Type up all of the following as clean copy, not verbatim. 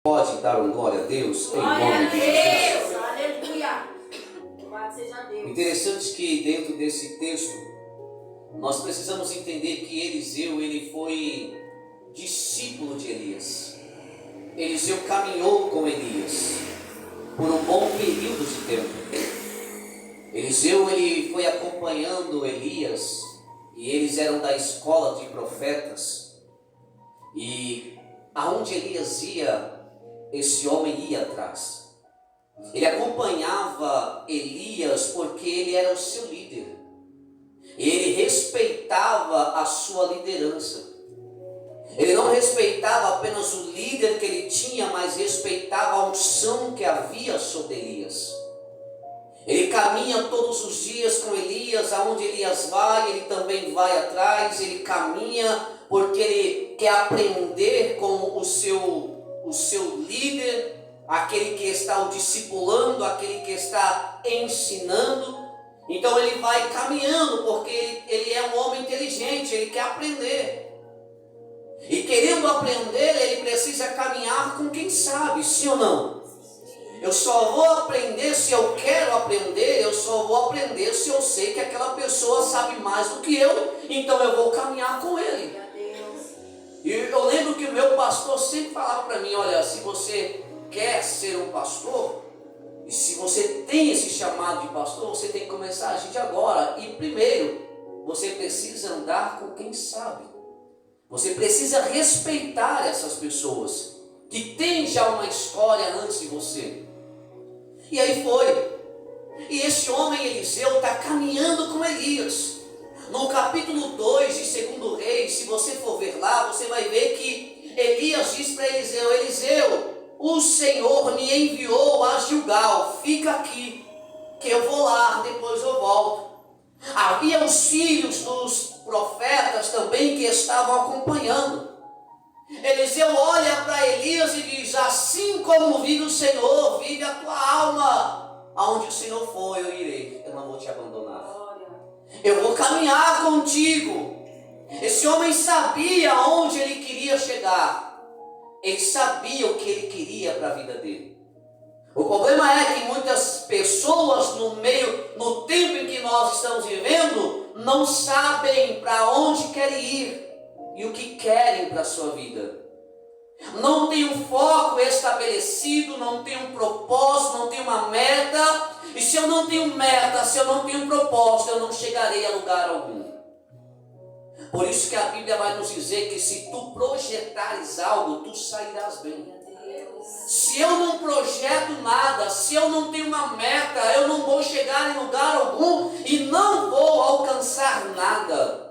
Pode dar um glória a Deus em nome de Jesus. Aleluia. Louvado seja Deus. Interessante que dentro desse texto nós precisamos entender que Eliseu ele foi discípulo de Elias. Eliseu caminhou com Elias por um bom período de tempo. Eliseu ele foi acompanhando Elias e eles eram da escola de profetas. E aonde Elias ia, esse homem ia atrás. Ele acompanhava Elias porque ele era o seu líder. Ele respeitava a sua liderança. Ele não respeitava apenas o líder que ele tinha, mas respeitava a unção que havia sobre Elias. Ele caminha todos os dias com Elias, aonde Elias vai, ele também vai atrás. Ele caminha porque ele quer aprender com o seu líder, aquele que está o discipulando, aquele que está ensinando. Então ele vai caminhando porque ele é um homem inteligente, ele quer aprender. E querendo aprender, ele precisa caminhar com quem sabe, sim ou não? Eu só vou aprender se eu quero aprender, eu só vou aprender se eu sei que aquela pessoa sabe mais do que eu, então eu vou caminhar com ele. E eu lembro que o meu pastor sempre falava para mim, olha, se você quer ser um pastor, e se você tem esse chamado de pastor, você tem que começar a agir de agora. E primeiro, você precisa andar com quem sabe. Você precisa respeitar essas pessoas que têm já uma história antes de você. E aí foi. E esse homem Eliseu está caminhando com Elias. No capítulo 2 de 2 Reis, se você for ver lá, você vai ver que Elias diz para Eliseu, Eliseu, o Senhor me enviou a Gilgal, fica aqui, que eu vou lá, depois eu volto. Havia os filhos dos profetas também que estavam acompanhando. Eliseu olha para Elias e diz, assim como vive o Senhor, vive a tua alma, aonde o Senhor for eu irei, eu não vou te abandonar. Eu vou caminhar contigo. Esse homem sabia onde ele queria chegar. Ele sabia o que ele queria para a vida dele. O problema é que muitas pessoas no tempo em que nós estamos vivendo, não sabem para onde querem ir e o que querem para a sua vida. Não tem um foco estabelecido, não tem um propósito, não tem uma meta. E se eu não tenho meta, se eu não tenho propósito, eu não chegarei a lugar algum. Por isso que a Bíblia vai nos dizer que se tu projetares algo, tu sairás bem. Se eu não projeto nada, se eu não tenho uma meta, eu não vou chegar em lugar algum e não vou alcançar nada.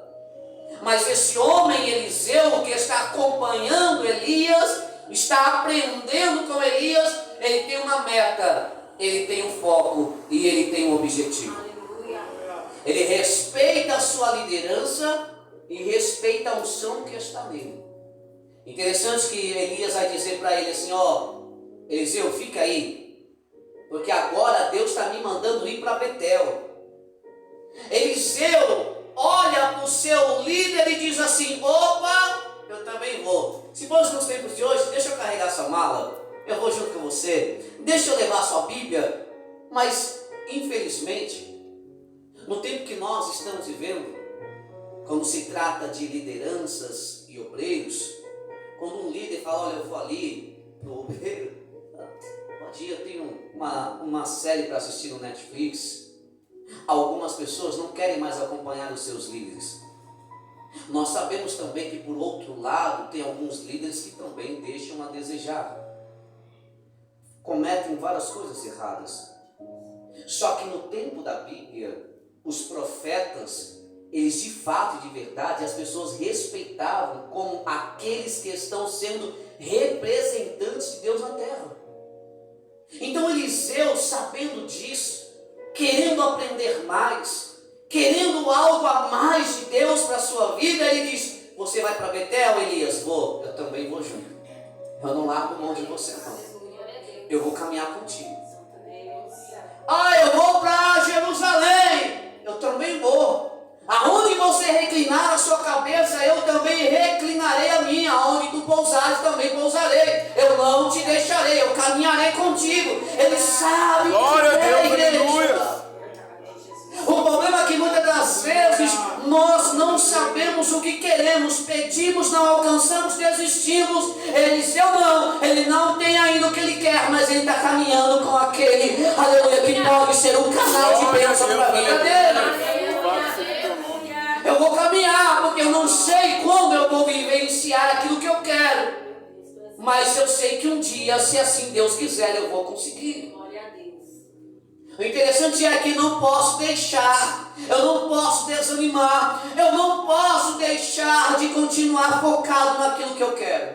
Mas esse homem Eliseu que está acompanhando Elias, está aprendendo com Elias, ele tem uma meta, ele tem um foco e ele tem um objetivo. Ele respeita a sua liderança e respeita a unção que está nele. Interessante que Elias vai dizer para ele assim, Eliseu, fica aí, porque agora Deus está me mandando ir para Betel. Eliseu olha para o seu líder e diz assim, opa, eu também vou. Se fosse nos tempos de hoje, deixa eu carregar sua mala, eu vou junto com você, deixa eu levar sua Bíblia. Mas, infelizmente, no tempo que nós estamos vivendo, quando se trata de lideranças e obreiros, quando um líder fala, olha, eu vou ali no obreiro, pode ir, eu tenho uma série para assistir no Netflix. Algumas pessoas não querem mais acompanhar os seus líderes. Nós sabemos também que, por outro lado, tem alguns líderes que também deixam a desejar. Cometem várias coisas erradas. Só que no tempo da Bíblia, os profetas, eles de fato e de verdade, as pessoas respeitavam como aqueles que estão sendo representantes de Deus na terra. Então Eliseu, sabendo disso, querendo aprender mais, querendo algo a mais de Deus para a sua vida, ele diz, você vai para Betel, Elias? Vou, eu também vou junto. Eu não largo mão de você não. Eu vou caminhar contigo. Eu vou para Jerusalém, eu também vou. Aonde você reclinar a sua cabeça, eu também reclinarei a minha. Aonde tu pousares, também pousarei. Eu não te deixarei caminharei contigo. Ele sabe o que Glória a é, Deus, igreja. aleluia. O problema é que muitas das vezes nós não sabemos o que queremos, pedimos, não alcançamos, desistimos. Eliseu não, ele não tem ainda o que ele quer, mas ele está caminhando com aquele, aleluia, que pode ser um canal de bênção para a vida dele. Eu vou caminhar, porque eu não sei quando eu vou vivenciar aquilo que eu quero, mas eu sei que um dia, se assim Deus quiser, eu vou conseguir. O interessante é que não posso deixar, eu não posso desanimar, eu não posso deixar de continuar focado naquilo que eu quero.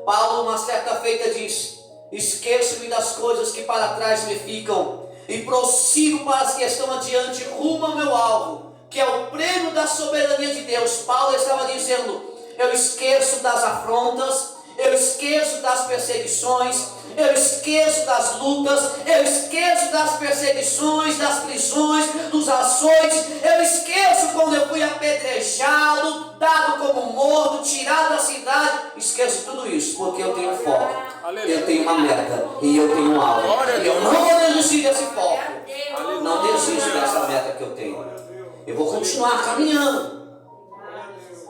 Paulo, uma certa feita, diz: esqueço-me das coisas que para trás me ficam e prossigo para as que estão adiante, rumo ao meu alvo, que é o prêmio da soberania de Deus. Paulo estava dizendo: eu esqueço das afrontas, eu esqueço das perseguições, eu esqueço das lutas, eu esqueço das perseguições, das prisões, dos açoites, eu esqueço quando eu fui apedrejado, dado como morto, tirado da cidade. Esqueço tudo isso, porque eu tenho foco, eu tenho uma meta e eu tenho um alvo. Eu não vou desistir desse foco, não desisto dessa meta que eu tenho. Eu vou continuar caminhando.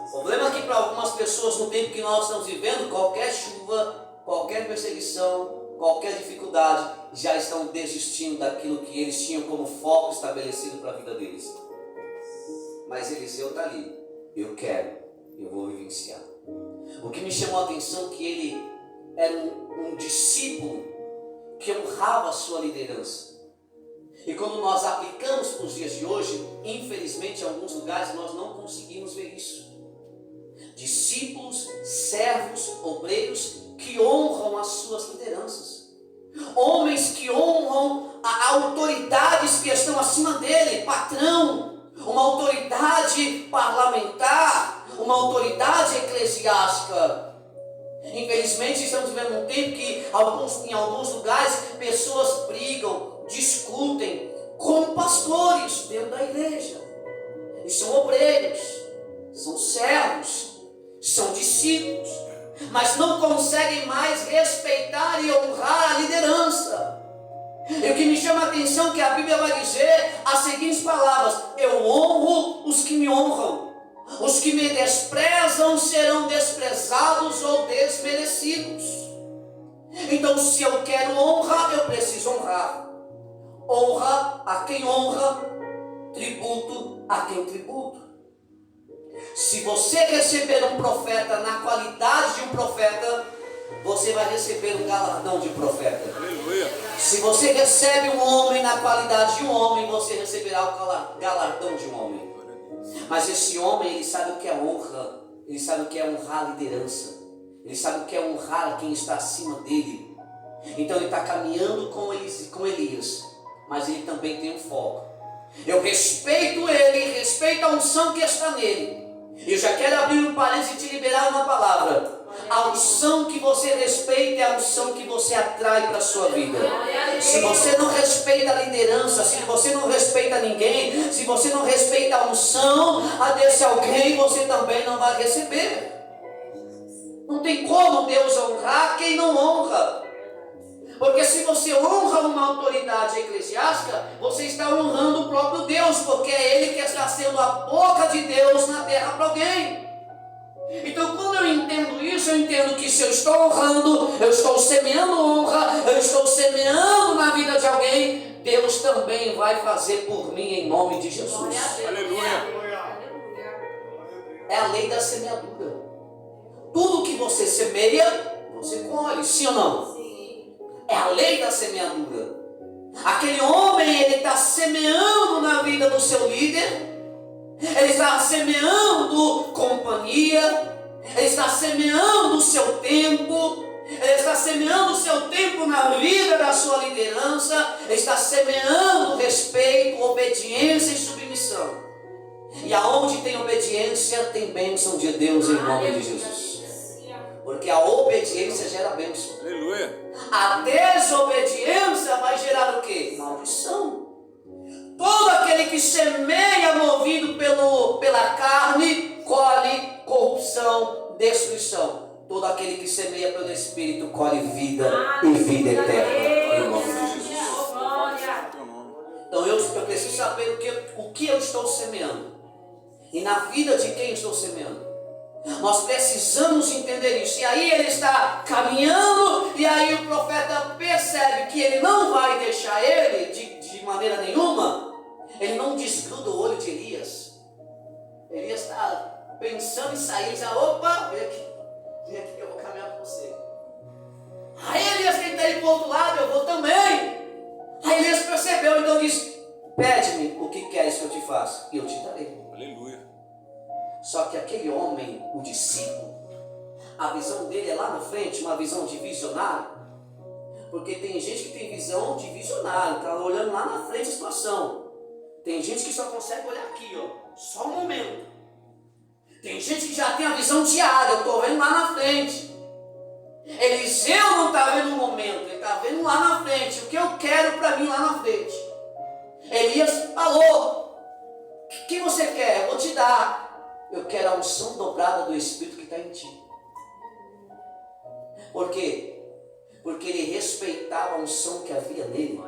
O problema é que para algumas pessoas, no tempo que nós estamos vivendo, qualquer chuva, qualquer perseguição, qualquer dificuldade, já estão desistindo daquilo que eles tinham como foco estabelecido para a vida deles. Mas Eliseu está ali. Eu quero, eu vou vivenciar. O que me chamou a atenção é que ele era um discípulo que honrava a sua liderança. E quando nós aplicamos para os dias de hoje, infelizmente em alguns lugares nós não conseguimos ver isso. Discípulos, servos, obreiros que honram as suas lideranças. Homens que honram autoridades que estão acima dele, patrão, uma autoridade parlamentar, uma autoridade eclesiástica. Infelizmente estamos vivendo um tempo que em alguns lugares pessoas brigam, discutem com pastores dentro da igreja. E são obreiros, são servos, são discípulos, mas não conseguem mais respeitar e honrar a liderança. E o que me chama a atenção é que a Bíblia vai dizer as seguintes palavras: eu honro os que me honram, os que me desprezam serão desprezados ou desmerecidos. Então, se eu quero honra, eu preciso honrar. Honra a quem honra, tributo a quem tributo. Se você receber um profeta na qualidade de um profeta, você vai receber um galardão de profeta. Aleluia. Se você recebe um homem na qualidade de um homem, você receberá o galardão de um homem. Mas esse homem, ele sabe o que é honra, ele sabe o que é honrar a liderança, ele sabe o que é honrar a quem está acima dele. Então ele está caminhando com Elias, mas ele também tem um foco. Eu respeito ele, respeito a unção que está nele. Eu já quero abrir um parênteses e te liberar uma palavra. A unção que você respeita é a unção que você atrai para a sua vida. Se você não respeita a liderança, se você não respeita ninguém, se você não respeita a unção desse alguém, você também não vai receber. Não tem como Deus honrar quem não honra. Porque se você honra uma autoridade eclesiástica, você está honrando o próprio Deus, porque é Ele que está sendo a boca de Deus na terra para alguém. Então, quando eu entendo isso, eu entendo que se eu estou honrando, eu estou semeando honra, eu estou semeando na vida de alguém, Deus também vai fazer por mim em nome de Jesus. Aleluia. É a lei da semeadura. Tudo que você semeia, você colhe, sim ou não? É a lei da semeadura. Aquele homem, ele está semeando na vida do seu líder, ele está semeando companhia, ele está semeando o seu tempo, ele está semeando o seu tempo na vida da sua liderança, ele está semeando respeito, obediência e submissão. E aonde tem obediência, tem bênção de Deus em nome de Jesus. Porque a obediência gera bênção. Aleluia. A desobediência vai gerar o quê? Maldição. Todo aquele que semeia movido pela carne, colhe corrupção, destruição. Todo aquele que semeia pelo Espírito colhe vida e vida eterna. Em nome de Jesus. Então eu preciso saber o que eu estou semeando. E na vida de quem estou semeando. Nós precisamos entender isso. E aí ele está caminhando, e aí o profeta percebe que ele não vai deixar ele de maneira nenhuma. Ele não desgruda o olho de Elias. Elias está pensando em sair, ele diz, opa, vem aqui que eu vou caminhar com você. Aí Elias tenta ir para o outro lado, eu vou também. Aí Elias percebeu, então disse, pede-me o que queres que eu te faça, e eu te darei. Aleluia. Só que aquele homem, o discípulo, a visão dele é lá na frente, uma visão de visionário. Porque tem gente que tem visão de visionário, está olhando lá na frente a situação. Tem gente que só consegue olhar aqui, ó, só um momento. Tem gente que já tem a visão diária, eu estou vendo lá na frente. Eliseu não está vendo um momento, ele está vendo lá na frente, o que eu quero para mim lá na frente. Elias falou, o que você quer? Eu vou te dar. Eu quero a unção dobrada do Espírito que está em ti. Por quê? Porque ele respeitava a unção que havia nele.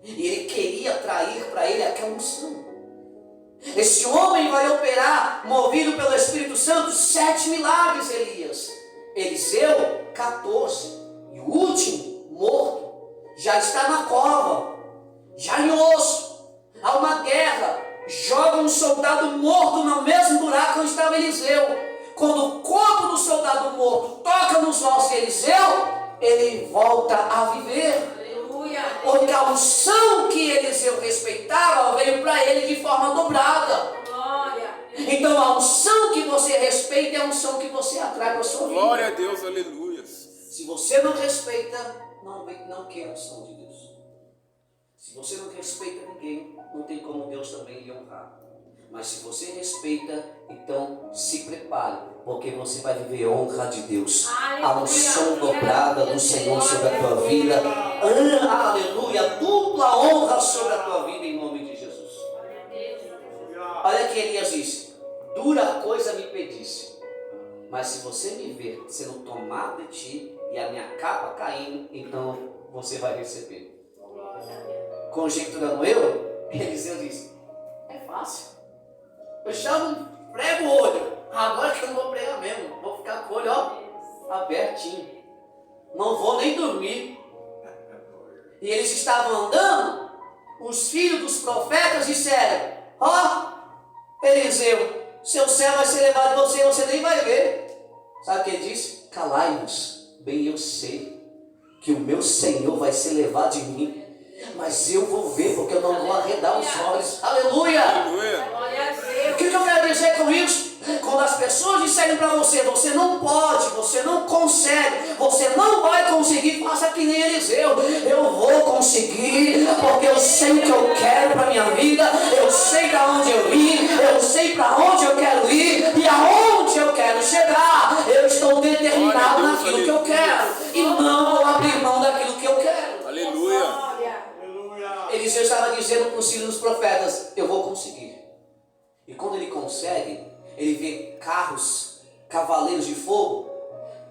E ele queria atrair para ele aquela unção. Esse homem vai operar, movido pelo Espírito Santo, 7 milagres, Elias. Eliseu, 14. E o último, morto. Já está na cova. Já em osso. Há uma guerra. Joga um soldado morto no mesmo buraco onde estava Eliseu. Quando o corpo do soldado morto toca nos ossos de Eliseu, ele volta a viver. Aleluia. Porque a unção que Eliseu respeitava veio para ele de forma dobrada. Glória. Então a unção que você respeita é a unção que você atrai para a sua vida. Glória a Deus, aleluia. Se você não respeita, não queira a unção de Deus. Se você não respeita ninguém, não tem como Deus também lhe honrar. Mas se você respeita, então se prepare, porque você vai viver a honra de Deus. A unção dobrada do Senhor sobre a tua vida. Aleluia, dupla honra sobre a tua vida em nome de Jesus. Olha que Elias disse, dura coisa me pedisse, mas se você me ver sendo tomado de ti e a minha capa caindo, então você vai receber. Conjecturando Eliseu disse, é fácil. Eu já não prego o olho, agora que eu não vou pregar mesmo, vou ficar com o olho abertinho, não vou nem dormir. E eles estavam andando, os filhos dos profetas disseram, Eliseu, seu céu vai ser levado de você, você nem vai ver. Sabe o que ele disse? Calai-vos, bem eu sei que o meu Senhor vai ser levado de mim, mas eu vou ver, porque eu não vou arredar os olhos. Aleluia! Aleluia. O que eu quero dizer com isso? Quando as pessoas disserem para você, você não pode, você não consegue, você não vai conseguir, faça que nem Eliseu. Eu vou conseguir, porque eu sei o que eu quero para a minha vida, eu sei para onde eu vim, eu sei para onde eu quero ir e aonde eu quero chegar. Eu estou determinado naquilo que eu quero e não vou abrir mão daquilo que eu quero. Aleluia! Eliseu estava dizendo para os filhos dos profetas, eu vou conseguir. E quando ele consegue, ele vê carros, cavaleiros de fogo.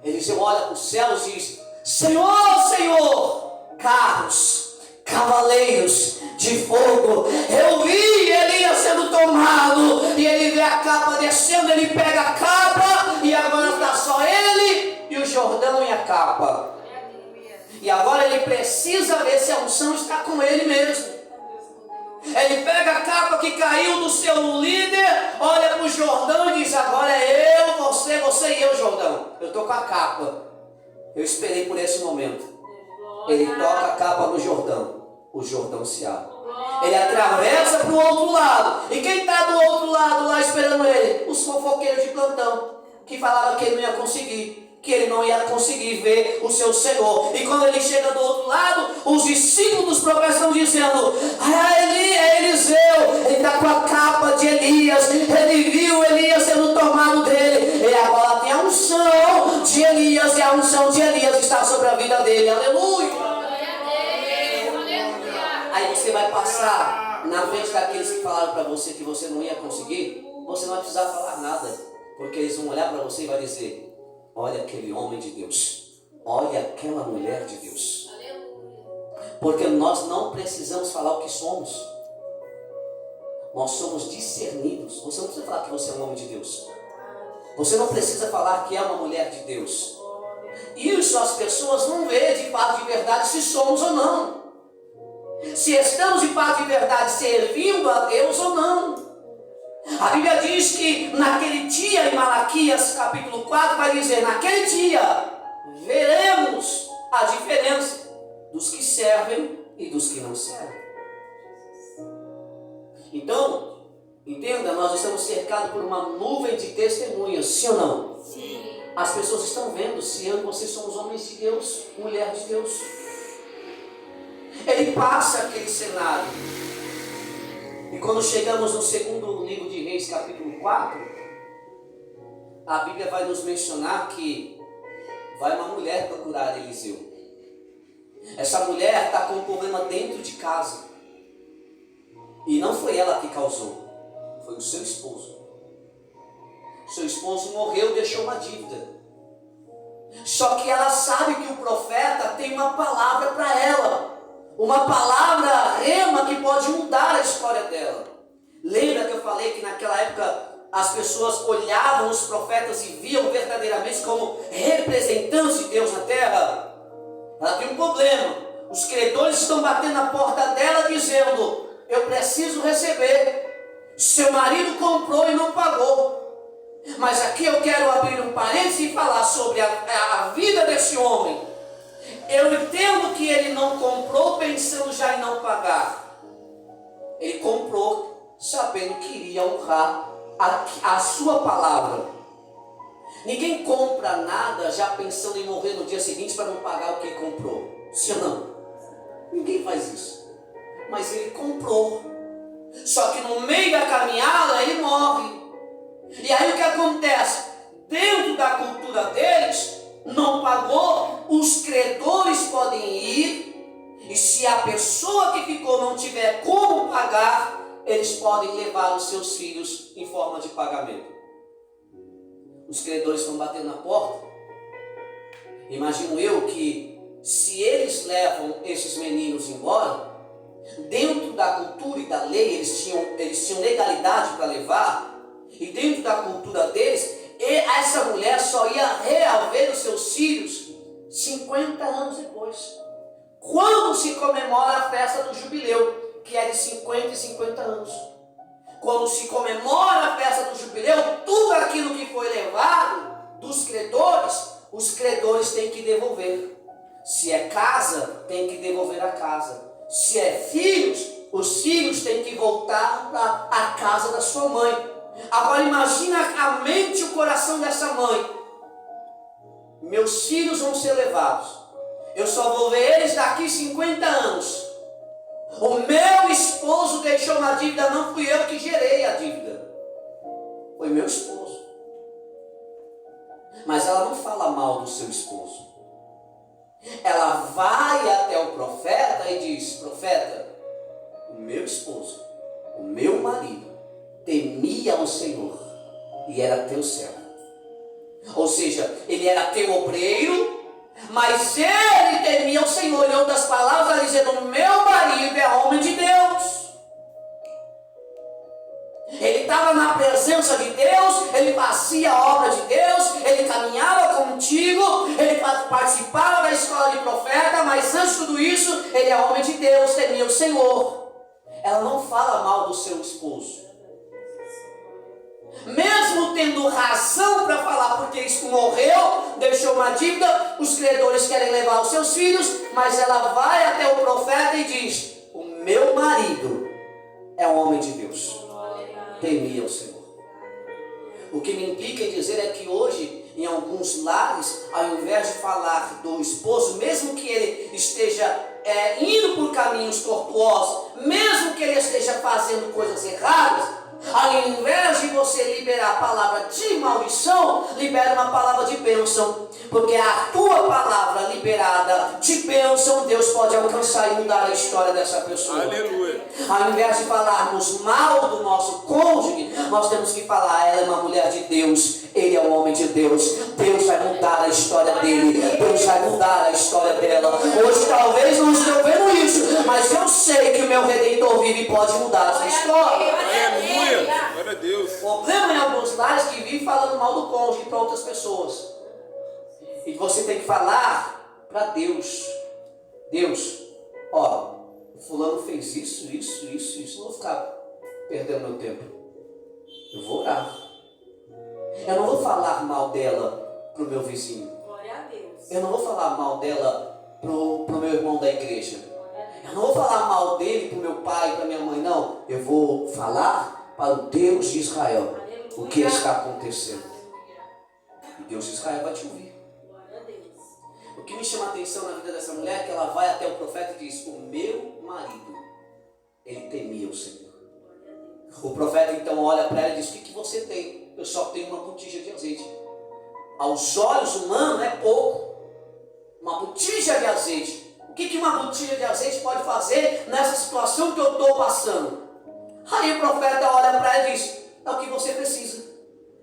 Eliseu olha para os céus e diz, Senhor, Senhor, carros, cavaleiros de fogo. Eu vi Elias sendo tomado, e ele vê a capa descendo, ele pega a capa, e agora está só ele e o Jordão e a capa. E agora ele precisa ver se a unção está com ele mesmo. Ele pega a capa que caiu do seu líder, olha para o Jordão e diz, agora é eu, você e eu, Jordão. Eu estou com a capa. Eu esperei por esse momento. Ele toca a capa no Jordão. O Jordão se abre. Ele atravessa para o outro lado. E quem está do outro lado lá esperando ele? Os fofoqueiros de plantão, que falavam que ele não ia conseguir, que ele não ia conseguir ver o seu Senhor. E quando ele chega do outro lado, os discípulos dos profetas estão dizendo, é Eliseu, ele está com a capa de Elias, ele viu Elias sendo tomado dele, e agora tem a unção de Elias, e a unção de Elias está sobre a vida dele. Aleluia! Aí você vai passar na frente daqueles que falaram para você que você não ia conseguir, você não vai precisar falar nada, porque eles vão olhar para você e vai dizer, olha aquele homem de Deus, olha aquela mulher de Deus. Porque nós não precisamos falar o que somos. Nós somos discernidos. Você não precisa falar que você é um homem de Deus. Você não precisa falar que é uma mulher de Deus. Isso as pessoas vão ver de fato de verdade se somos ou não. Se estamos de fato de verdade servindo a Deus ou não. A Bíblia diz que naquele dia, em Malaquias capítulo 4, vai dizer: naquele dia veremos a diferença dos que servem e dos que não servem. Então, entenda, nós estamos cercados por uma nuvem de testemunhas, sim ou não? Sim. As pessoas estão vendo se eu e você somos homens de Deus, mulher de Deus. Ele passa aquele cenário. E quando chegamos no segundo livro de Reis, capítulo 4, a Bíblia vai nos mencionar que vai uma mulher procurar Eliseu. Essa mulher está com um problema dentro de casa. E não foi ela que causou, foi o seu esposo. Seu esposo morreu, deixou uma dívida. Só que ela sabe que o profeta tem uma palavra para ela. Uma palavra rema que pode mudar a história dela. Lembra que eu falei que naquela época as pessoas olhavam os profetas e viam verdadeiramente como representantes de Deus na terra? Ela tem um problema. Os credores estão batendo na porta dela dizendo: eu preciso receber. Seu marido comprou e não pagou. Mas aqui eu quero abrir um parênteses e falar sobre a vida desse homem. Eu entendo que ele não comprou pensando já em não pagar. Ele comprou sabendo que iria honrar a sua palavra. Ninguém compra nada já pensando em morrer no dia seguinte para não pagar o que comprou. Sim ou não? Ninguém faz isso. Mas ele comprou. Só que no meio da caminhada ele morre. E aí o que acontece? Dentro da cultura deles, não pagou, os credores podem ir, e se a pessoa que ficou não tiver como pagar, eles podem levar os seus filhos em forma de pagamento. Os credores estão batendo na porta. Imagino eu que se eles levam esses meninos embora, dentro da cultura e da lei, eles tinham legalidade para levar, e dentro da cultura deles, essa mulher só ia reaver os seus filhos 50 anos depois, quando se comemora a festa do jubileu, que é de 50 e 50 anos. Quando se comemora a festa do jubileu, tudo aquilo que foi levado dos credores, os credores têm que devolver. Se é casa, tem que devolver a casa. Se é filhos, os filhos têm que voltar para a casa da sua mãe. Agora imagina a mente e o coração dessa mãe. Meus filhos vão ser levados. Eu só vou ver eles daqui 50 anos. O meu esposo deixou uma dívida, não fui eu que gerei a dívida. Foi meu esposo. Mas ela não fala mal do seu esposo. Ela vai até o profeta e diz: profeta, o meu esposo, o meu marido, temia o Senhor e era teu servo. Ou seja, ele era teu obreiro, mas ele temia o Senhor. Em outras palavras, ela dizendo: meu marido é homem de Deus. Ele estava na presença de Deus, ele fazia a obra de Deus, ele caminhava contigo, ele participava da escola de profeta, mas antes de tudo isso, ele é homem de Deus, temia o Senhor. Ela não fala mal do seu esposo. Mesmo tendo razão para falar, porque isso morreu, deixou uma dívida, os credores querem levar os seus filhos, mas ela vai até o profeta e diz: o meu marido é um homem de Deus, temia o Senhor. O que me implica em dizer é que hoje, em alguns lares, ao invés de falar do esposo, mesmo que ele esteja indo por caminhos tortuosos, mesmo que ele esteja fazendo coisas erradas, Ao invés de você liberar a palavra de maldição, libera uma palavra de bênção. Porque a tua palavra liberada de bênção, Deus pode alcançar e mudar a história dessa pessoa. Aleluia. Ao invés de falarmos mal do nosso cônjuge, nós temos que falar: ela é uma mulher de Deus, ele é um homem de Deus. Deus vai mudar a história dele, Deus vai mudar a história dela. Hoje talvez não estou vendo isso, mas eu sei que o meu Redentor vive e pode mudar essa história. Aleluia. Glória a Deus. O problema em alguns lares que vivem falando mal do cônjuge para outras pessoas. E você tem que falar para Deus: Deus, ó, o fulano fez isso. Não vou ficar perdendo meu tempo. Eu vou orar. Eu não vou falar mal dela pro meu vizinho. Glória a Deus. Eu não vou falar mal dela pro meu irmão da igreja. Eu não vou falar mal dele pro meu pai, pra minha mãe, não. Eu vou falar para o Deus de Israel o que está acontecendo. E Deus de Israel vai te ouvir. O que me chama a atenção na vida dessa mulher é que ela vai até o profeta e diz: o meu marido, ele temia o Senhor. O profeta então olha para ela e diz: o que você tem? Eu só tenho uma botija de azeite. Aos olhos humanos é pouco. Uma botija de azeite. O que uma botija de azeite pode fazer nessa situação que eu estou passando? Aí o profeta olha para ela e diz: é o que você precisa.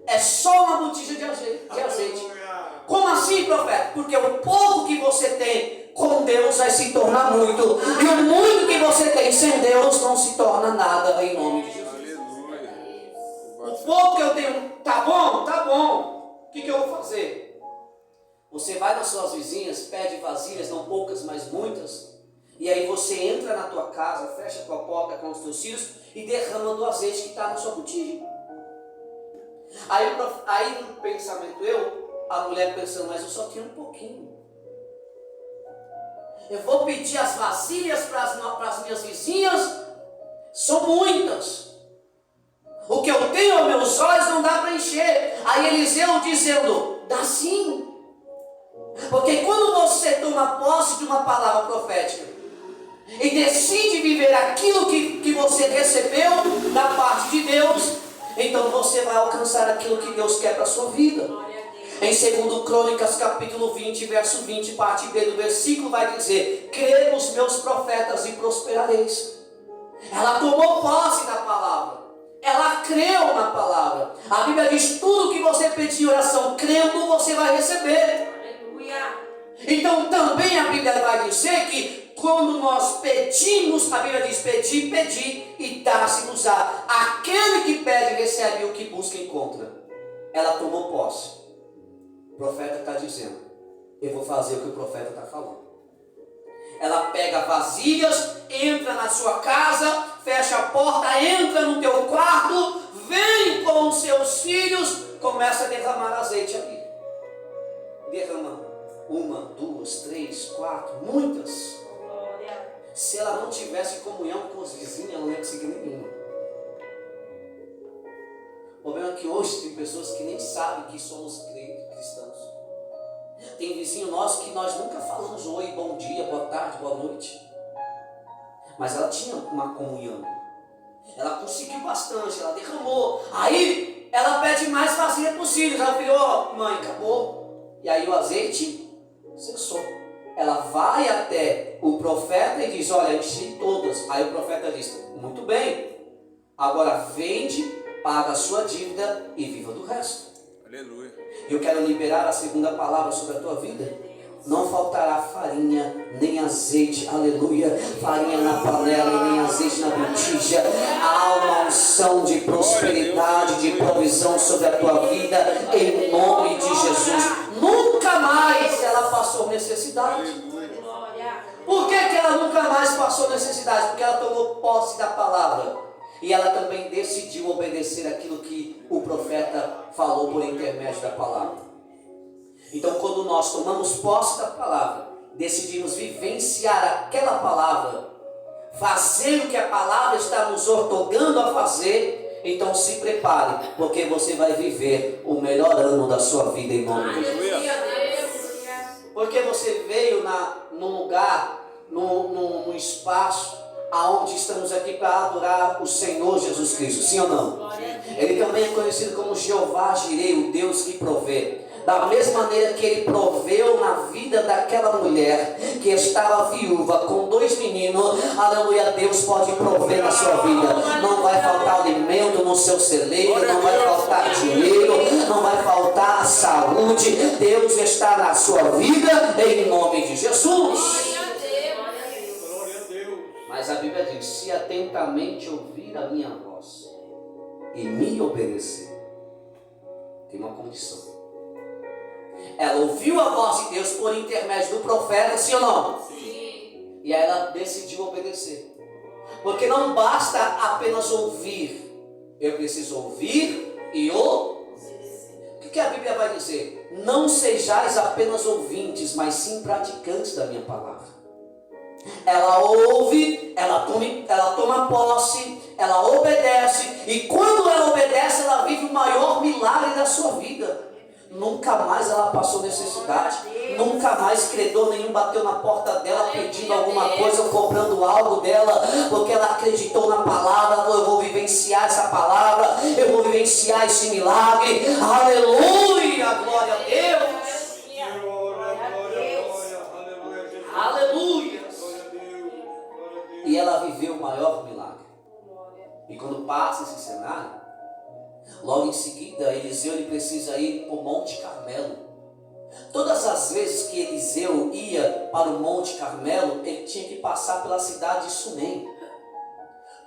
É só uma botija de azeite. Como assim, profeta? Porque o pouco que você tem com Deus vai se tornar muito. E o muito que você tem sem Deus não se torna nada, em nome de Jesus. Aleluia. O pouco que eu tenho, tá bom? Tá bom. O que eu vou fazer? Você vai nas suas vizinhas, pede vasilhas, não poucas, mas muitas. E aí você entra na tua casa, fecha a tua porta com os teus filhos e derrama do azeite que está na sua botija. Aí no pensamento a mulher pensando: mas eu só tenho um pouquinho. Eu vou pedir as vasilhas para as minhas vizinhas, são muitas. O que eu tenho aos meus olhos não dá para encher. Aí Eliseu dizendo: dá sim. Porque quando você toma posse de uma palavra profética e decide viver aquilo que você recebeu da parte de Deus, então você vai alcançar aquilo que Deus quer para a sua vida. Em 2 Crônicas, capítulo 20, verso 20, parte B do versículo, vai dizer: crê nos meus profetas e prosperareis. Ela tomou posse da palavra. Ela creu na palavra. A Bíblia diz: tudo que você pedir em oração, crendo, você vai receber. Aleluia. Então também a Bíblia vai dizer que quando nós pedimos, a Bíblia diz: pedi, pedi e dá-se-nos-á. Aquele que pede, recebe, o que busca, encontra. Ela tomou posse. O profeta está dizendo: eu vou fazer o que o profeta está falando. Ela pega vasilhas, entra na sua casa, fecha a porta, entra no teu quarto, vem com os seus filhos, começa a derramar azeite ali. Derrama 1, 2, 3, 4, muitas. Se ela não tivesse comunhão com os vizinhos, ela não ia conseguir nenhuma. O problema é que hoje tem pessoas que nem sabem que somos cristãos. Tem vizinho nosso que nós nunca falamos oi, bom dia, boa tarde, boa noite. Mas ela tinha uma comunhão. Ela conseguiu bastante, ela derramou. Aí ela pede mais vasilha possível. Ela falou: mãe, acabou. E aí o azeite cessou. Ela vai até o profeta e diz: olha, enchi todas. Aí o profeta diz: muito bem, agora vende, paga a sua dívida e viva do resto. Aleluia. Eu quero liberar a segunda palavra sobre a tua vida. Não faltará farinha, nem azeite, aleluia. Farinha na panela e nem azeite na botija. Há uma unção de prosperidade, de provisão sobre a tua vida, em nome de Jesus. Nunca mais ela passou necessidade. Por que ela nunca mais passou necessidade? Porque ela tomou posse da palavra. E ela também decidiu obedecer aquilo que o profeta falou por intermédio da palavra. Então, quando nós tomamos posse da palavra, decidimos vivenciar aquela palavra, fazer o que a palavra está nos ortogando a fazer, então se prepare, porque você vai viver o melhor ano da sua vida em nome de Jesus. Porque você veio num lugar, num espaço aonde estamos aqui para adorar o Senhor Jesus Cristo, sim ou não? Ele também é conhecido como Jeová Jireh, o Deus que provê. Da mesma maneira que ele proveu na vida daquela mulher que estava viúva com 2 meninos, aleluia, Deus pode prover na sua vida. Não vai faltar alimento no seu celeiro, não vai faltar dinheiro, não vai faltar saúde. Deus está na sua vida em nome de Jesus. Mas a Bíblia diz: se atentamente ouvir a minha voz e me obedecer, tem uma condição. Ela ouviu a voz de Deus por intermédio do profeta, sim ou não? Sim. E aí ela decidiu obedecer. Porque não basta apenas ouvir. Eu preciso ouvir e obedecer. O que a Bíblia vai dizer? Não sejais apenas ouvintes, mas sim praticantes da minha palavra. Ela ouve, ela toma posse, ela obedece. E quando ela obedece, ela vive o maior milagre da sua vida. Nunca mais ela passou necessidade. Nunca mais credor nenhum bateu na porta dela pedindo alguma coisa ou cobrando algo dela, porque ela acreditou na palavra. Eu vou vivenciar essa palavra, eu vou vivenciar esse milagre. Aleluia, glória a Deus. Aleluia. E ela viveu o maior milagre. E quando passa esse cenário, logo em seguida, Eliseu ele precisa ir para o Monte Carmelo. Todas as vezes que Eliseu ia para o Monte Carmelo, ele tinha que passar pela cidade de Sunem.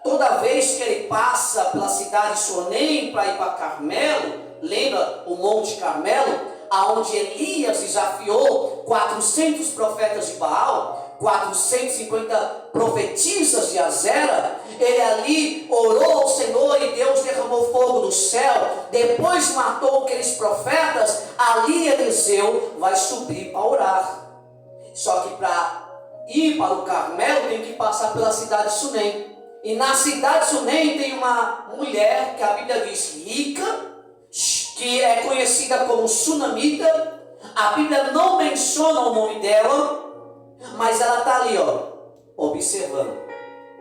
Toda vez que ele passa pela cidade de Sunem para ir para Carmelo, lembra o Monte Carmelo, aonde Elias desafiou 400 profetas de Baal, 450 profetisas de Azera. Ele ali orou ao Senhor e Deus derramou fogo do céu. Depois matou aqueles profetas. Ali Eliseu vai subir para orar. Só que para ir para o Carmelo tem que passar pela cidade de Sunem. E na cidade de Sunem tem uma mulher que a Bíblia diz rica, que é conhecida como Sunamita. A Bíblia não menciona o nome dela, mas ela está ali, observando.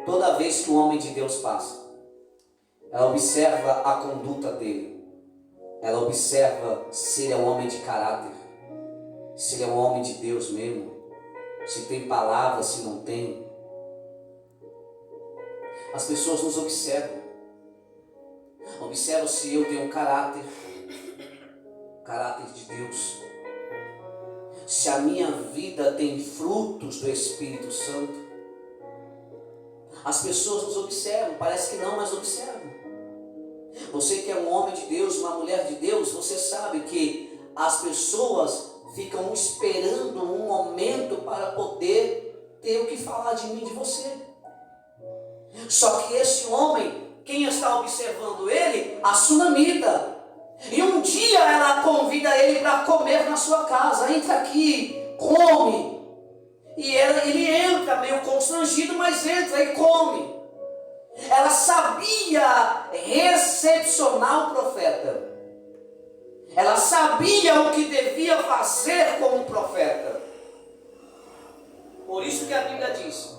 Toda vez que o homem de Deus passa, ela observa a conduta dele. Ela observa se ele é um homem de caráter, se ele é um homem de Deus mesmo, se tem palavra, se não tem. As pessoas nos observam. Observam se eu tenho caráter de Deus. Se a minha vida tem frutos do Espírito Santo. As pessoas nos observam, parece que não, mas observam. Você que é um homem de Deus, uma mulher de Deus, você sabe que as pessoas ficam esperando um momento para poder ter o que falar de mim, de você. Só que esse homem, quem está observando ele? A Sunamita. E um dia ela convida ele para comer na sua casa. Entra aqui, come. E ele entra meio constrangido, mas entra e come. Ela sabia recepcionar o profeta. Ela sabia o que devia fazer como profeta. Por isso que a Bíblia diz: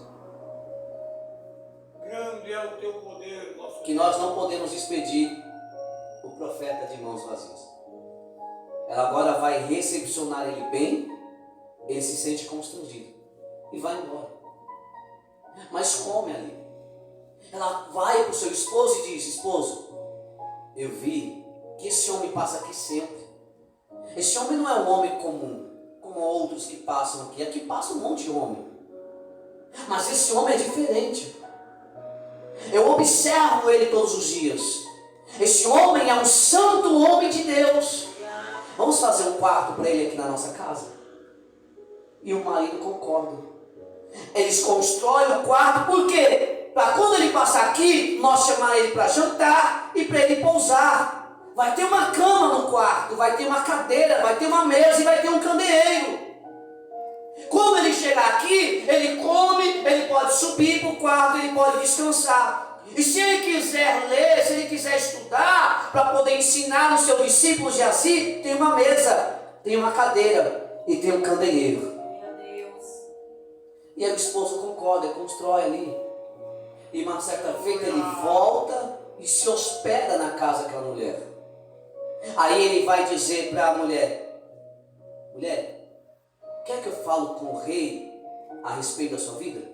grande é o teu poder, que nós não podemos despedir o profeta de mãos vazias. Ela agora vai recepcionar ele bem. Ele se sente constrangido e vai embora. Mas come ali. Ela vai para o seu esposo e diz: esposo, eu vi que esse homem passa aqui sempre. Esse homem não é um homem comum, como outros que passam aqui. Aqui passa um monte de homem. Mas esse homem é diferente. Eu observo ele todos os dias. Esse homem é um santo homem de Deus. Vamos fazer um quarto para ele aqui na nossa casa? E o marido concorda. Eles constroem o quarto, por quê? Para quando ele passar aqui, nós chamar ele para jantar e para ele pousar. Vai ter uma cama no quarto, vai ter uma cadeira, vai ter uma mesa e vai ter um candeeiro. Quando ele chegar aqui, ele come, ele pode subir para o quarto, ele pode descansar. E se ele quiser ler, se ele quiser estudar, para poder ensinar os seus discípulos de assim, tem uma mesa, tem uma cadeira e tem um candeeiro. E aí o esposo concorda, constrói ali. E uma certa feita ele volta e se hospeda na casa daquela mulher. Aí ele vai dizer para a mulher: mulher, quer que eu fale com o rei a respeito da sua vida?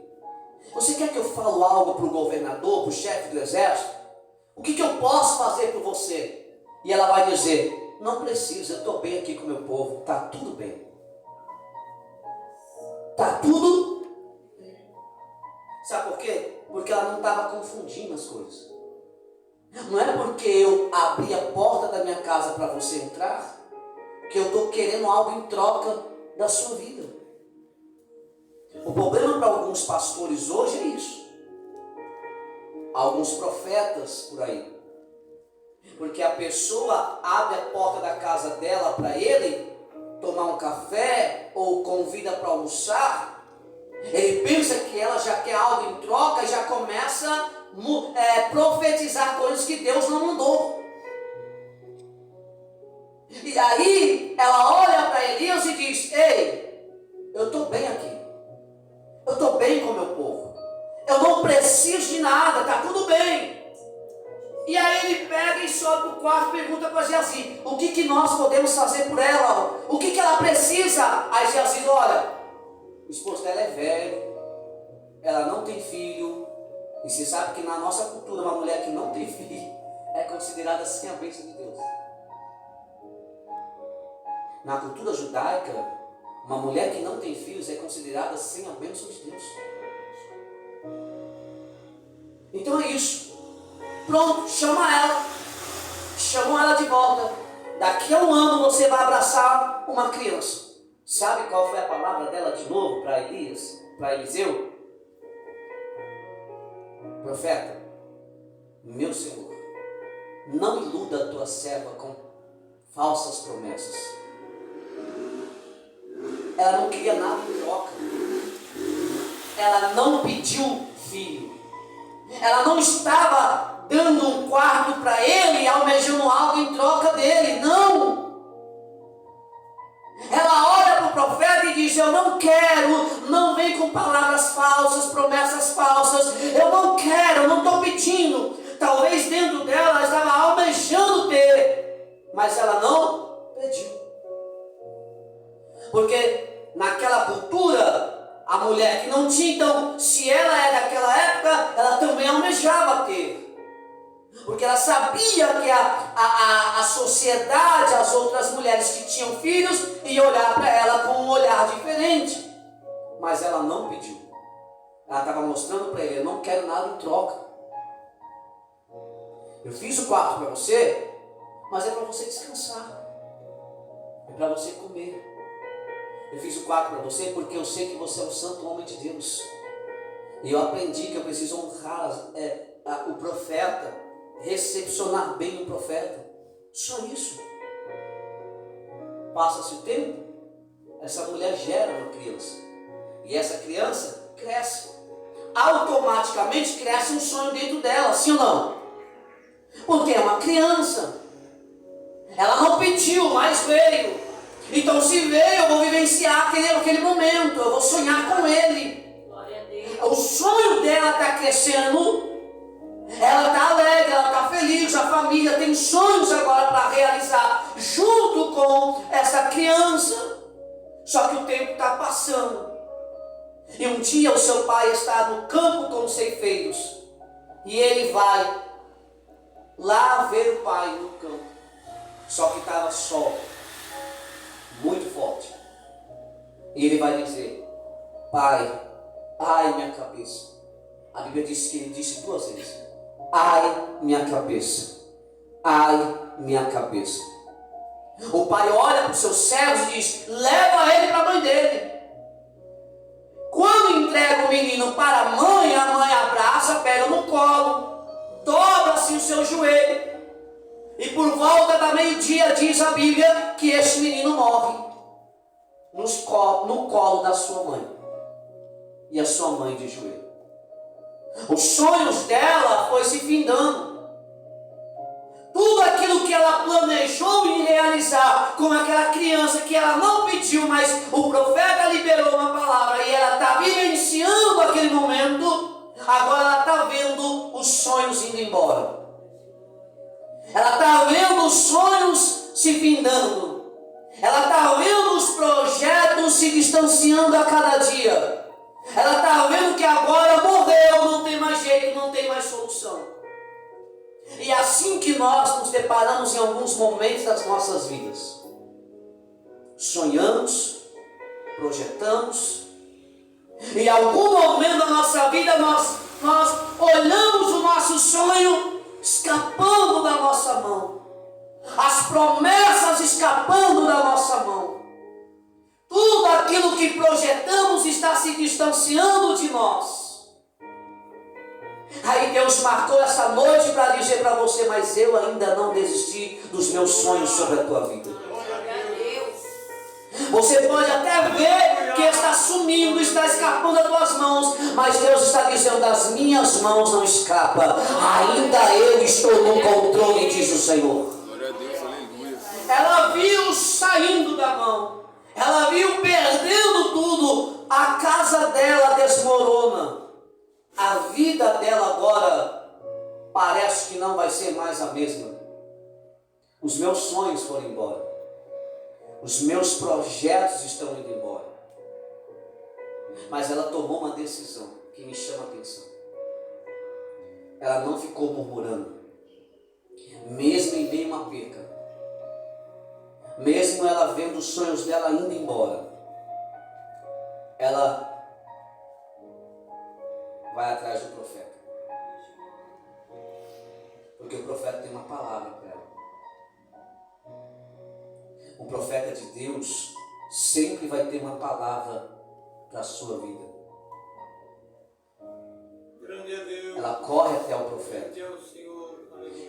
Você quer que eu fale algo para o governador, para o chefe do exército? O que eu posso fazer por você? E ela vai dizer: não precisa, eu estou bem aqui com o meu povo, está tudo bem. Está tudo bem. Sabe por quê? Porque ela não estava confundindo as coisas. Não é porque eu abri a porta da minha casa para você entrar, que eu estou querendo algo em troca da sua vida. O problema para alguns pastores hoje é isso. Alguns profetas por aí. Porque a pessoa abre a porta da casa dela para ele tomar um café ou convida para almoçar. Ele pensa que ela já quer algo em troca e já começa a profetizar coisas que Deus não mandou. E aí ela olha para Elias e diz: ei, eu estou bem aqui. Eu estou bem com o meu povo. Eu não preciso de nada, está tudo bem. E aí ele pega e sobe para o quarto e pergunta para Geazi: o que nós podemos fazer por ela? O que ela precisa? Aí Geazi: olha, o esposo dela é velho, ela não tem filho. E você sabe que na nossa cultura uma mulher que não tem filho é considerada sem a bênção de Deus. Na cultura judaica, uma mulher que não tem filhos é considerada sem a bênção de Deus. Então é isso. Pronto, chama ela. Chamou ela de volta. Daqui a um ano você vai abraçar uma criança. Sabe qual foi a palavra dela de novo para Elias? Para Eliseu? Profeta, meu Senhor, não iluda a tua serva com falsas promessas. Ela não queria nada em troca. Ela não pediu filho. Ela não estava dando um quarto para ele e almejando algo em troca dele. Não. Ela olha para o profeta e diz: eu não quero, não vem com palavras falsas, promessas falsas. Eu não quero, eu não estou pedindo. Talvez dentro dela ela estava almejando ter, mas ela não pediu. Porque naquela cultura, a mulher que não tinha, então, se ela é daquela época, ela também almejava ter. Porque ela sabia que a sociedade, as outras mulheres que tinham filhos, iam olhar para ela com um olhar diferente. Mas ela não pediu. Ela estava mostrando para ele: eu não quero nada em troca. Eu fiz o quarto para você, mas é para você descansar. É para você comer. Eu fiz o quarto para você porque eu sei que você é um santo homem de Deus. E eu aprendi que eu preciso honrar o profeta, recepcionar bem o profeta. Só isso. Passa-se o tempo, essa mulher gera uma criança. E essa criança cresce. Automaticamente cresce um sonho dentro dela, sim ou não? Porque é uma criança. Ela não pediu, mas veio. Então se veio, eu vou vivenciar aquele momento, eu vou sonhar com ele. O sonho dela está crescendo, ela está alegre, ela está feliz, a família tem sonhos agora para realizar junto com essa criança. Só que o tempo está passando. E um dia o seu pai está no campo com os ceifeiros. E ele vai lá ver o pai no campo. Só que estava sol, muito forte. E ele vai dizer: pai, ai minha cabeça. A Bíblia diz que ele disse 2 vezes: ai minha cabeça, ai minha cabeça. O pai olha para os seus servos e diz: leva ele para a mãe dele. Quando entrega o menino para a mãe abraça, pega no colo, dobra-se o seu joelho. E por volta da meio-dia diz a Bíblia que esse menino morre no colo da sua mãe. E a sua mãe de joelho. Os sonhos dela foi se findando. Tudo aquilo que ela planejou em realizar com aquela criança que ela não pediu, mas o profeta liberou uma palavra e ela está vivenciando aquele momento. Agora ela está vendo vendo os sonhos indo embora. Ela está vendo os sonhos se findando. Ela está vendo os projetos se distanciando a cada dia. Ela está vendo que agora morreu, não tem mais jeito, não tem mais solução. E é assim que nós nos deparamos em alguns momentos das nossas vidas. Sonhamos, projetamos, e em algum momento da nossa vida nós olhamos o nosso sonho escapando da nossa mão. As promessas escapando da nossa mão. Tudo aquilo que projetamos está se distanciando de nós. Aí Deus marcou essa noite para dizer para você: mas eu ainda não desisti dos meus sonhos sobre a tua vida. Você pode até ver que está sumindo, está escapando das tuas mãos, mas Deus está dizendo: das minhas mãos não escapa, ainda eu estou no controle, diz o Senhor. Glória a Deus, aleluia. Ela viu saindo da mão, ela viu perdendo tudo, a casa dela desmorona, a vida dela agora parece que não vai ser mais a mesma. Os meus sonhos foram embora, os meus projetos estão indo embora. Mas ela tomou uma decisão que me chama a atenção. Ela não ficou murmurando, mesmo em meio a uma perca, mesmo ela vendo os sonhos dela indo embora. Ela vai atrás do profeta, porque o profeta tem uma palavra para ela. O profeta de Deus sempre vai ter uma palavra para a sua vida. Ela corre até o profeta.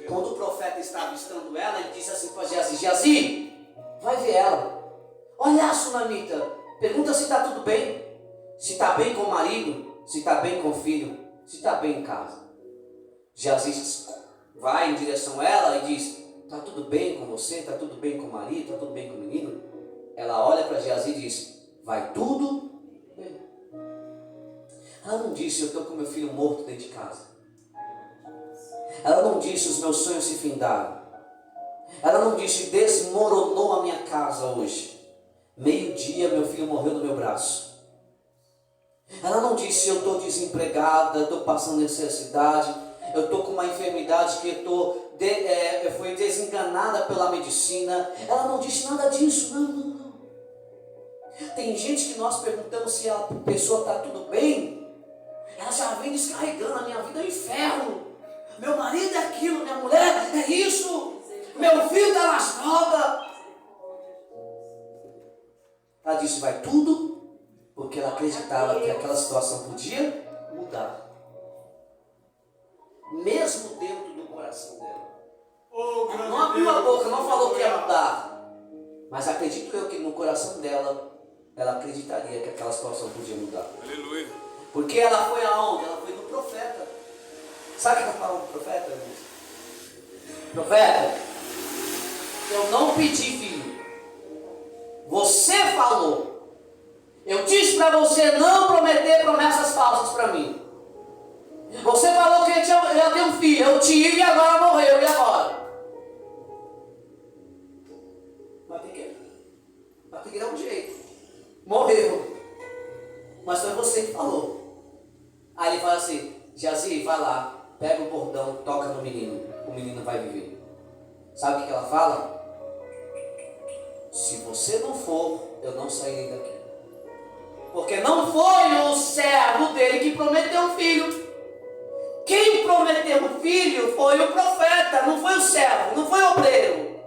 Quando o profeta está avistando ela, ele disse assim para Geazi: Geazi, vai ver ela. Olha a sunamita, pergunta se está tudo bem. Se está bem com o marido, se está bem com o filho, se está bem em casa. Geazi vai em direção a ela e diz: está tudo bem com você? Está tudo bem com o marido? Está tudo bem com o menino? Ela olha para Geazi e diz: vai tudo bem. Ela não disse: eu estou com meu filho morto dentro de casa. Ela não disse: os meus sonhos se findaram. Ela não disse: desmoronou a minha casa hoje. Meio-dia meu filho morreu no meu braço. Ela não disse: eu estou desempregada, estou passando necessidade, eu estou com uma enfermidade que eu fui desenganada pela medicina. Ela não disse nada disso, não. Tem gente que nós perguntamos se a pessoa está tudo bem, ela já vem descarregando: a minha vida é um inferno, meu marido é aquilo, minha mulher é isso, meu filho está nas drogas. Ela disse: vai tudo, porque ela acreditava que aquela situação podia mudar, mesmo dentro do coração dela. Ela não abriu a boca, não falou que ia mudar, mas acredito eu que no coração dela, ela acreditaria que aquela situação podia mudar. Aleluia. Porque ela foi aonde? Ela foi no profeta. Sabe o que ela falou do profeta? Profeta, eu não pedi filho, você falou. Eu disse para você não prometer promessas falsas para mim. Você falou que eu ia ter um filho, eu tive e agora morreu, e agora? Vai ter que dar um jeito. Morreu. Mas foi você que falou. Aí ele fala assim: Geazi, vai lá, pega o bordão, toca no menino, o menino vai viver. Sabe o que ela fala? Se você não for, eu não sairei daqui. Porque não foi o servo dele que prometeu um filho. Quem prometeu o filho foi o profeta, não foi o servo, não foi o obreiro.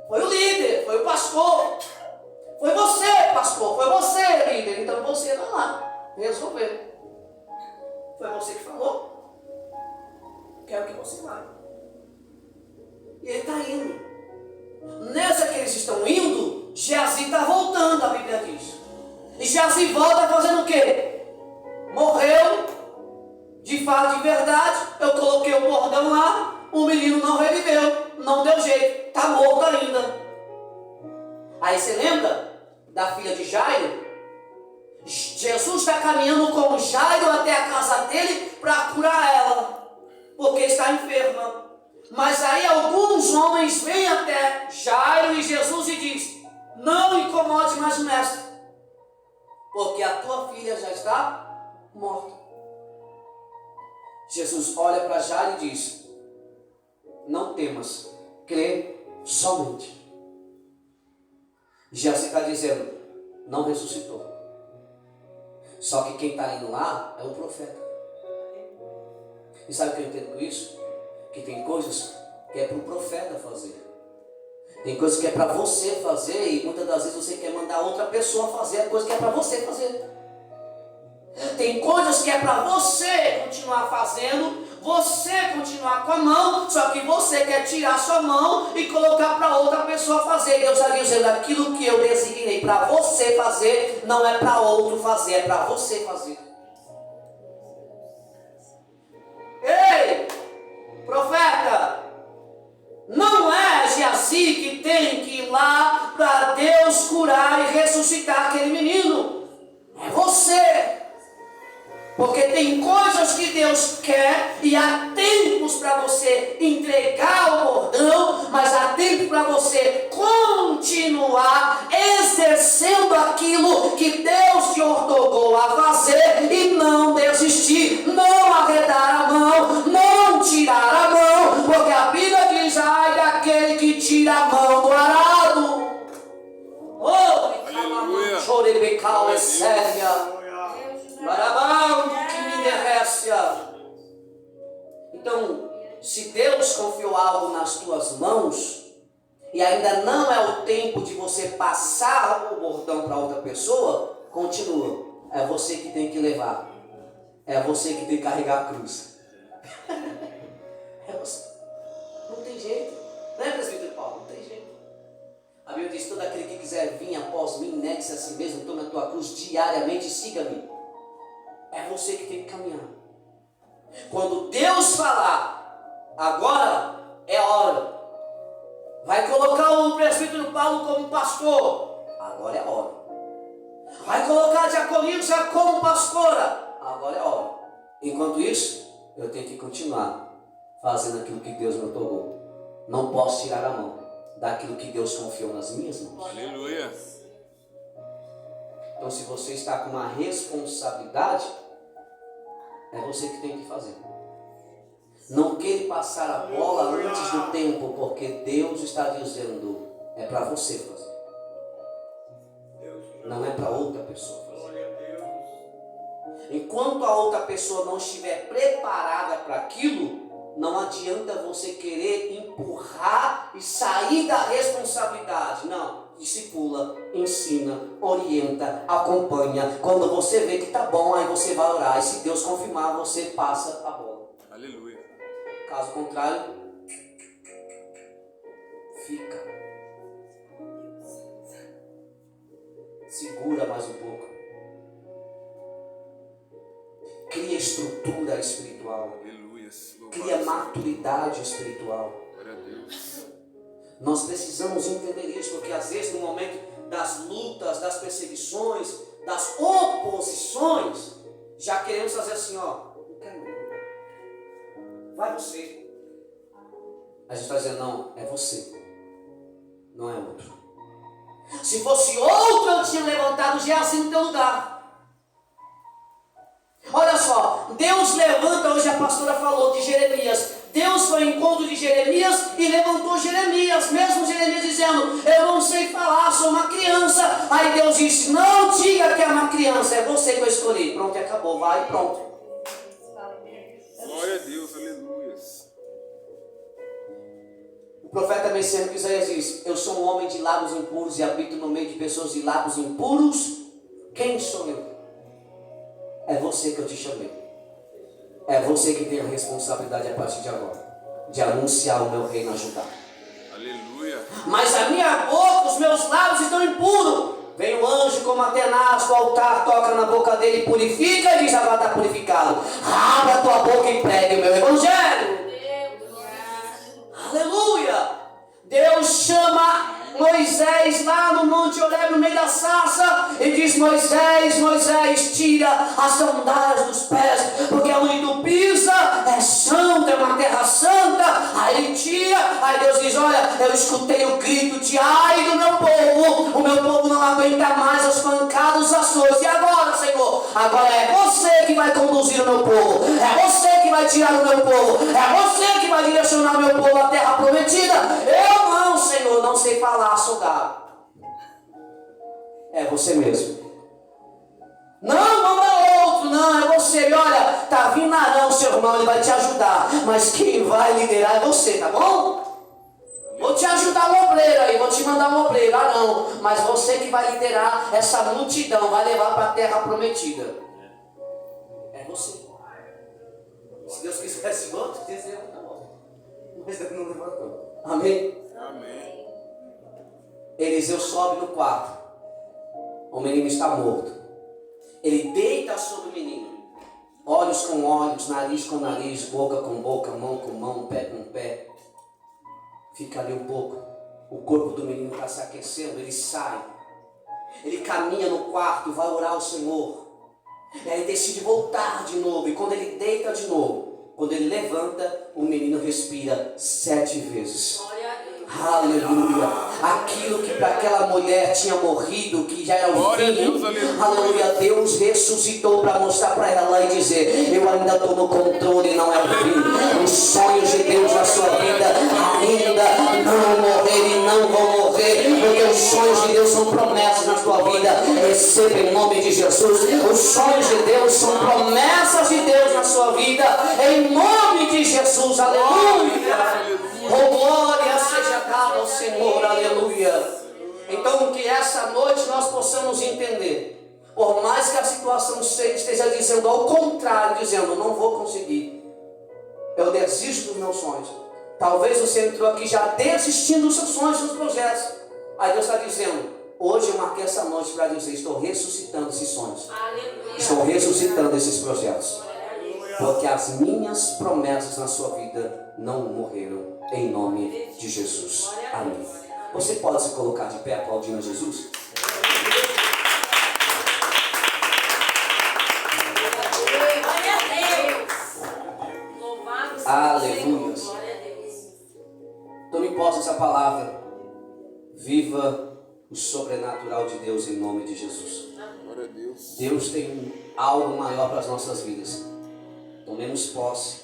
Foi o líder, foi o pastor. Foi você, pastor, foi você, líder. Então você vai lá resolver. Foi você que falou. Quero que você vá. E ele está indo. Nessa que eles estão indo, Geazi está voltando, a Bíblia diz. E Geazi volta fazendo o quê? Morreu, de fato, de verdade. Eu coloquei o bordão lá, o menino não reviveu, não deu jeito, está morto ainda. Aí você lembra da filha de Jairo? Jesus está caminhando com Jairo até a casa dele para curar ela. está enferma. Mas aí alguns homens vêm até Jairo e Jesus e diz: não incomode mais o mestre, porque a tua filha já está morta. Jesus olha para Jairo e diz: não temas, crê somente. Já se está dizendo, não ressuscitou. Só que quem está indo lá é o profeta. E sabe o que eu entendo com isso? Que tem coisas que é para o profeta fazer. Tem coisas que é para você fazer e muitas das vezes você quer mandar outra pessoa fazer a coisa que é para você fazer. Tem coisas que é para você continuar fazendo, você continuar com a mão, só que você quer tirar sua mão e colocar para outra pessoa fazer. Deus está dizendo, aquilo que eu designei para você fazer, não é para outro fazer, é para você fazer. Ei, profeta, não é Geazi que tem que ir lá para Deus curar e ressuscitar aquele menino. É você. Porque tem coisas que Deus quer e há tempos para você entregar o bordão, mas há tempo para você continuar exercendo aquilo que Deus te ordenou a fazer e não desistir, não arredar a mão, não tirar a mão, porque a Bíblia diz, ai daquele que tira a mão do arado. Oh, chorebecal é séria. Então, se Deus confiou algo nas tuas mãos e ainda não é o tempo de você passar o bordão para outra pessoa, continua. É você que tem que levar. É você que tem que carregar a cruz. É você. Não tem jeito. Não é, presbítero Paulo? Não tem jeito. A Bíblia diz, todo aquele que quiser vir após mim, negue-se a si mesmo, tome a tua cruz diariamente e siga-me. É você que tem que caminhar. Quando Deus falar, agora é a hora. Vai colocar o presbítero Paulo como pastor. Agora é a hora. Vai colocar a diaconisa como pastora. Agora é a hora. Enquanto isso, eu tenho que continuar fazendo aquilo que Deus me otorgou. Não posso tirar a mão daquilo que Deus confiou nas minhas mãos. Aleluia. Então, se você está com uma responsabilidade, é você que tem que fazer. Não queira passar a bola antes do tempo, porque Deus está dizendo, é para você fazer. Não é para outra pessoa fazer. Enquanto a outra pessoa não estiver preparada para aquilo, não adianta você querer empurrar e sair da responsabilidade. Não. Discipula, ensina, orienta, acompanha. Quando você vê que está bom, aí você vai orar. E se Deus confirmar, você passa a bola. Aleluia. Caso contrário, fica. Segura mais um pouco. Cria estrutura espiritual. Aleluia. Cria maturidade espiritual. Glória a Deus. Nós precisamos entender isso, porque às vezes no momento das lutas, das perseguições, das oposições, já queremos fazer assim, ó, não quero não. Vai você. A gente está dizendo, não, é você, não é outro. Se fosse outro, eu tinha levantado Geazi no teu lugar. Olha só, Deus levanta, hoje a pastora falou de Jeremias. Deus foi ao encontro de Jeremias e levantou Jeremias, mesmo Jeremias dizendo, eu não sei falar, sou uma criança. Aí Deus disse, não diga que é uma criança, é você que eu escolhi. Pronto, acabou, vai, pronto. Glória a Deus, aleluia. O profeta messiânico Isaías diz, eu sou um homem de lábios impuros e habito no meio de pessoas de lábios impuros. Quem sou eu? É você que eu te chamei. É você que tem a responsabilidade a partir de agora, de anunciar o meu reino a Judá. Aleluia. Mas a minha boca, os meus lábios estão impuros. Vem o anjo como Atenas do altar, toca na boca dele e purifica e diz, agora está purificado. Abra a tua boca e pregue o meu evangelho. Aleluia. Deus chama Moisés lá no Monte Horebe, no meio da sarça, e diz, Moisés, Moisés, tira as sandálias dos pés, porque onde tu pisa é santo, é uma terra Aí Deus diz, olha, eu escutei o grito de ai do meu povo. O meu povo não aguenta mais as pancadas, os açoites. E agora, Senhor? Agora é você que vai conduzir o meu povo. É você que vai tirar o meu povo. É você que vai direcionar o meu povo à terra prometida. Eu não, Senhor, não sei falar, sou gago. É você mesmo. Não, manda outro, não, é você. E olha, tá vindo Arão, seu irmão, ele vai te ajudar. Mas quem vai liderar é você, tá bom? Vou te ajudar o obreiro aí, vou te mandar um obreiro, Arão. Mas você que vai liderar essa multidão, vai levar para a terra prometida. É você. Se Deus quisesse outro, Deus levantou. Mas Deus não levantou. Amém? Amém. Eliseu sobe no quarto. O menino está morto. Ele deita sobre o menino. Olhos com olhos, nariz com nariz, boca com boca, mão com mão, pé com pé. Fica ali um pouco. O corpo do menino está se aquecendo. Ele sai. Ele caminha no quarto, vai orar ao Senhor. E aí decide voltar de novo. E quando ele deita de novo, quando ele levanta, o menino respira 7 vezes. Aleluia. Aquilo que para aquela mulher tinha morrido, que já era o fim. Aleluia. Deus ressuscitou para mostrar para ela e dizer: eu ainda estou no controle, não é o fim. Os sonhos de Deus na sua vida ainda não morreram e não vão morrer, porque os sonhos de Deus são promessas na sua vida. Receba em nome de Jesus. Os sonhos de Deus são promessas de Deus na sua vida, em nome de Jesus. Aleluia. Oh, glória seja dada ao Senhor, aleluia. Então que essa noite nós possamos entender, por mais que a situação esteja dizendo ao contrário, dizendo não vou conseguir, eu desisto dos meus sonhos. Talvez você entrou aqui já desistindo dos seus sonhos, dos seus projetos. Aí Deus está dizendo, hoje eu marquei essa noite para dizer, estou ressuscitando esses sonhos. Aleluia. Estou ressuscitando esses projetos. Porque as minhas promessas na sua vida não morreram. Em nome de Jesus. Amém. Você pode se colocar de pé aplaudindo a Jesus? Aleluia. Tome posse dessa palavra. Viva o sobrenatural de Deus em nome de Jesus. Deus tem algo maior para as nossas vidas. Tomemos posse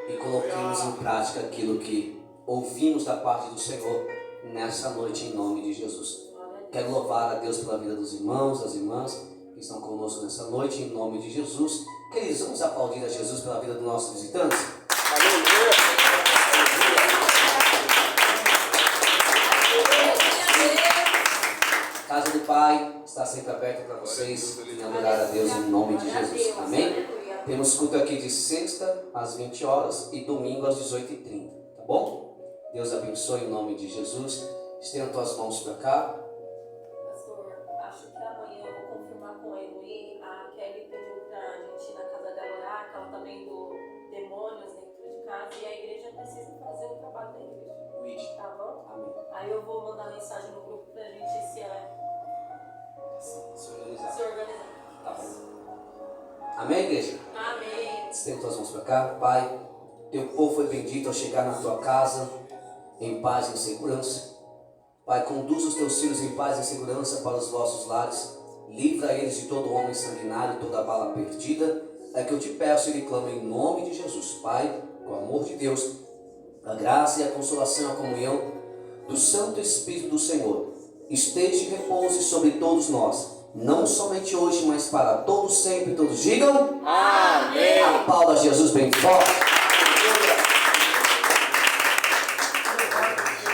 e coloquemos em prática aquilo que ouvimos da parte do Senhor nessa noite em nome de Jesus. Quero louvar a Deus pela vida dos irmãos, das irmãs que estão conosco nessa noite em nome de Jesus. Queridos, vamos aplaudir a Jesus pela vida dos nossos visitantes. Casa do Pai está sempre aberta para vocês e adorar a Deus em nome de Jesus. Amém? Temos culto aqui de sexta às 20 horas e domingo às 18h30, tá bom? Deus abençoe em nome de Jesus. Estenda tuas mãos para cá. Pastor, acho que amanhã eu vou confirmar com a Eloy. A Kelly pediu para a gente ir na casa dela orar, que ela está vendo demônios dentro de casa e a igreja precisa fazer o trabalho da igreja. Tá bom? Amém. Aí eu vou mandar mensagem no grupo para a gente se organizar. Tá bom. Amém, igreja? Amém. Estenda tuas mãos para cá. Pai, teu povo foi bendito ao chegar na tua casa em paz e em segurança. Pai, conduz os teus filhos em paz e em segurança para os vossos lares. Livra eles de todo homem sanguinário, toda bala perdida. É que eu te peço e lhe clamo em nome de Jesus. Pai, com o amor de Deus, a graça e a consolação e a comunhão do Santo Espírito do Senhor esteja e repouse sobre todos nós. Não somente hoje, mas para todos sempre. Todos digam amém. Aplauda Jesus bem forte.